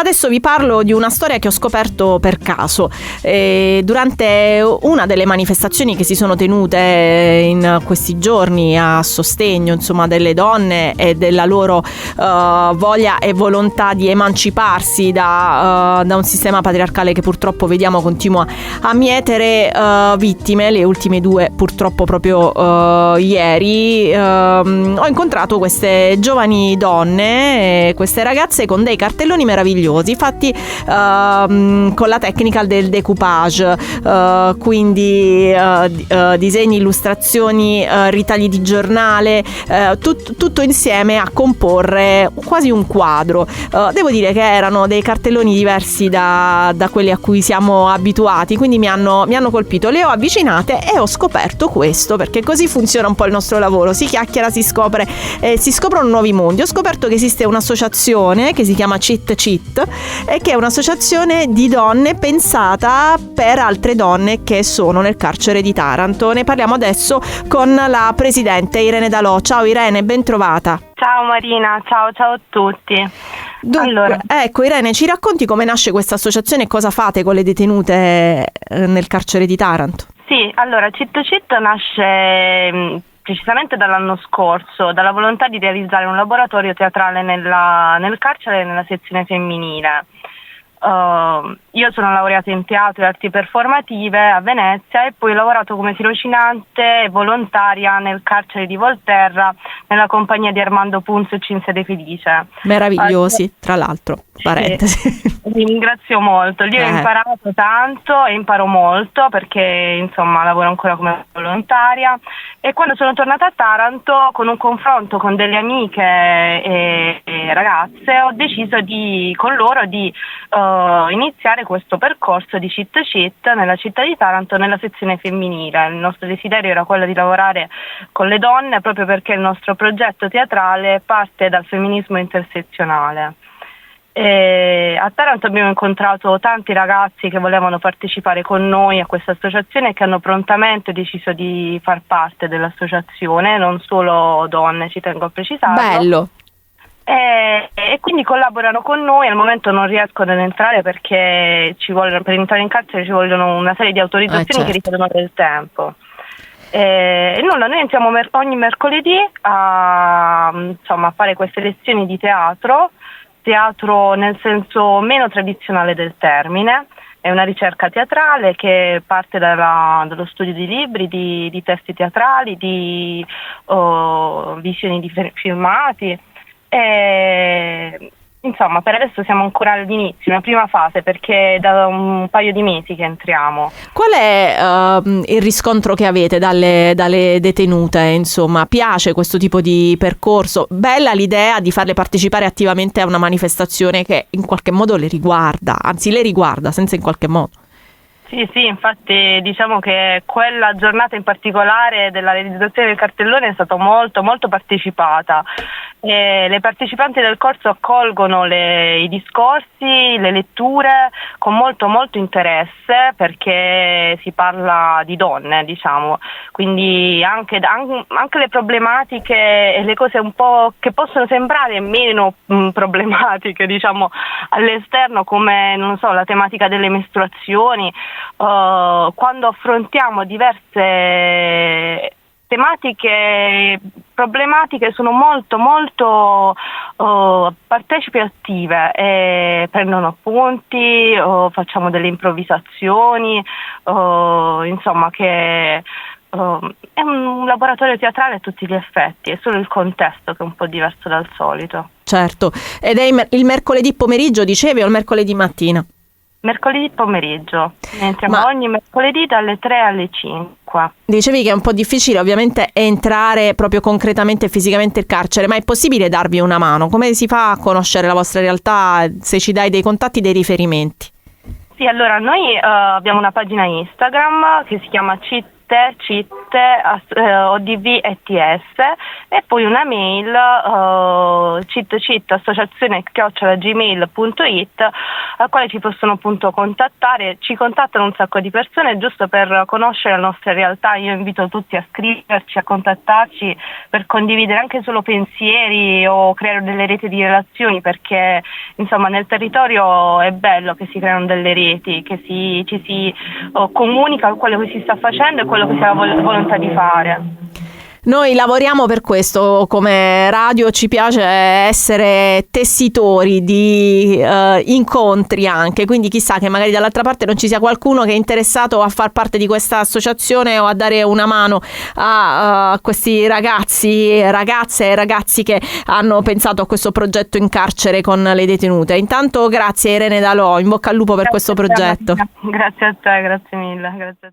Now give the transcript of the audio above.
Adesso vi parlo di una storia che ho scoperto per caso durante una delle manifestazioni che si sono tenute in questi giorni a sostegno, insomma, delle donne e della loro voglia e volontà di emanciparsi da un sistema patriarcale che purtroppo vediamo continua a mietere vittime, le ultime 2 purtroppo proprio ieri. Ho incontrato queste giovani donne, queste ragazze con dei cartelloni meravigliosi fatti con la tecnica del decoupage, quindi disegni, illustrazioni, ritagli di giornale, tutto insieme a comporre quasi un quadro. Devo dire che erano dei cartelloni diversi da quelli a cui siamo abituati, quindi mi hanno colpito. Le ho avvicinate e ho scoperto questo, perché così funziona un po' il nostro lavoro, si chiacchiera, si scopre, si scoprono nuovi mondi. Ho scoperto che esiste un'associazione che si chiama Cheat Cheat e che è un'associazione di donne pensata per altre donne che sono nel carcere di Taranto. Ne parliamo adesso con la presidente Irene Dalò. Ciao Irene, ben trovata. Ciao Marina, ciao a tutti. Dunque, allora, ecco Irene, ci racconti come nasce questa associazione e cosa fate con le detenute nel carcere di Taranto? Sì, allora Cheat Cheat nasce precisamente dall'anno scorso, dalla volontà di realizzare un laboratorio teatrale nel carcere e nella sezione femminile. Io sono laureata in teatro e arti performative a Venezia e poi ho lavorato come tirocinante e volontaria nel carcere di Volterra nella compagnia di Armando Punzo e Cinzia De Felice. Meravigliosi, tra l'altro, parentesi. Sì, vi ringrazio molto. Lì ho imparato tanto e imparo molto perché insomma lavoro ancora come volontaria, e quando sono tornata a Taranto, con un confronto con delle amiche e ragazze, ho deciso con loro di iniziare questo percorso di Cheat Cheat nella città di Taranto nella sezione femminile. Il nostro desiderio era quello di lavorare con le donne, proprio perché il nostro progetto teatrale parte dal femminismo intersezionale. A Taranto abbiamo incontrato tanti ragazzi che volevano partecipare con noi a questa associazione e che hanno prontamente deciso di far parte dell'associazione, non solo donne, ci tengo a precisarlo. Bello! E quindi collaborano con noi. Al momento non riescono ad entrare perché per entrare in carcere ci vogliono una serie di autorizzazioni certo, che richiedono del tempo. E nulla, noi entriamo ogni mercoledì a fare queste lezioni di teatro nel senso meno tradizionale del termine. È una ricerca teatrale che parte dallo studio di libri, di testi teatrali, di visioni di filmati. Insomma, per adesso siamo ancora all'inizio, una prima fase, perché è da un paio di mesi che entriamo. Qual è il riscontro che avete dalle detenute? Insomma, piace questo tipo di percorso? Bella l'idea di farle partecipare attivamente a una manifestazione che in qualche modo le riguarda, anzi le riguarda senza in qualche modo. Sì, infatti diciamo che quella giornata in particolare della realizzazione del cartellone è stata molto, molto partecipata. Le partecipanti del corso accolgono i discorsi, le letture con molto, molto interesse, perché si parla di donne, diciamo, quindi anche le problematiche e le cose un po' che possono sembrare meno problematiche, diciamo, all'esterno, come, non so, la tematica delle mestruazioni. Quando affrontiamo diverse tematiche problematiche, sono molto molto partecipi e attive, e prendono appunti, facciamo delle improvvisazioni, insomma che è un laboratorio teatrale a tutti gli effetti, è solo il contesto che è un po' diverso dal solito. Certo, ed è il mercoledì pomeriggio, dicevi, o il mercoledì mattina? Mercoledì pomeriggio, entriamo ogni mercoledì dalle 3 alle 5. Dicevi che è un po' difficile ovviamente entrare proprio concretamente e fisicamente il carcere, ma è possibile darvi una mano? Come si fa a conoscere la vostra realtà, se ci dai dei contatti, dei riferimenti? Sì, allora noi abbiamo una pagina Instagram che si chiama Cheat CIT, ODV e TS, e poi una mail citcit@gmail.it, al quale ci possono appunto contattare. Ci contattano un sacco di persone giusto per conoscere la nostra realtà. Io invito tutti a scriverci, a contattarci per condividere anche solo pensieri o creare delle reti di relazioni, perché insomma nel territorio è bello che si creano delle reti, che ci si comunica quello che si sta facendo e quello che si ha volontà di fare. Noi lavoriamo per questo come radio, ci piace essere tessitori di incontri anche, quindi chissà che magari dall'altra parte non ci sia qualcuno che è interessato a far parte di questa associazione o a dare una mano a questi ragazze e ragazzi che hanno pensato a questo progetto in carcere con le detenute. Intanto grazie Irene Dalò, in bocca al lupo per questo progetto. Grazie a te, grazie mille. Grazie a te.